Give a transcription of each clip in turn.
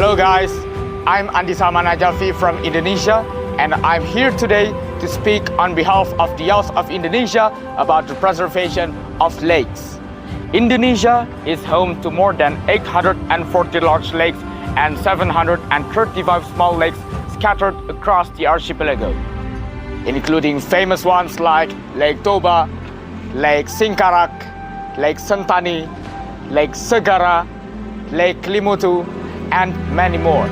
Hello guys, I'm Andi Salman Najafy from Indonesia, and I'm here today to speak on behalf of the youth of Indonesia about the preservation of lakes. Indonesia is home to more than 840 large lakes and 735 small lakes scattered across the archipelago, including famous ones like Lake Toba, Lake Singkarak, Lake Sentani, Lake Segara, Lake Limutu, and many more.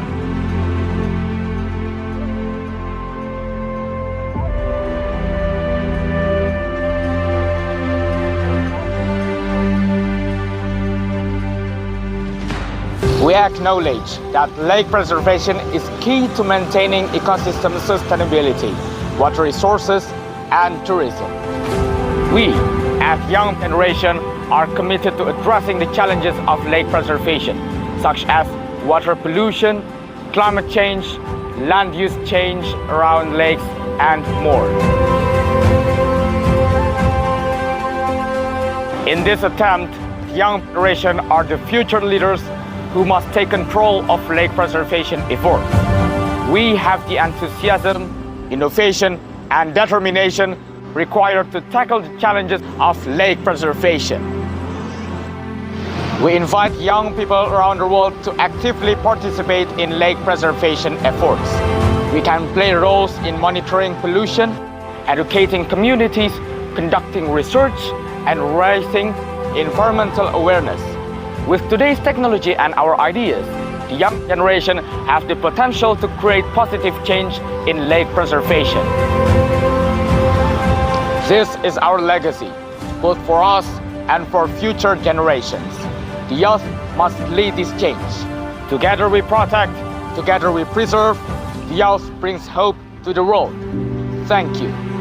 We acknowledge that lake preservation is key to maintaining ecosystem sustainability, water resources, and tourism. We, as young generation, are committed to addressing the challenges of lake preservation, such as water pollution, climate change, land use change around lakes, and more. In this attempt, the young generation are the future leaders who must take control of lake preservation efforts. We have the enthusiasm, innovation, and determination required to tackle the challenges of lake preservation. We invite young people around the world to actively participate in lake preservation efforts. We can play roles in monitoring pollution, educating communities, conducting research, and raising environmental awareness. With today's technology and our ideas, the young generation have the potential to create positive change in lake preservation. This is our legacy, both for us and for future generations. The youth must lead this change. Together we protect, together we preserve. The youth brings hope to the world. Thank you.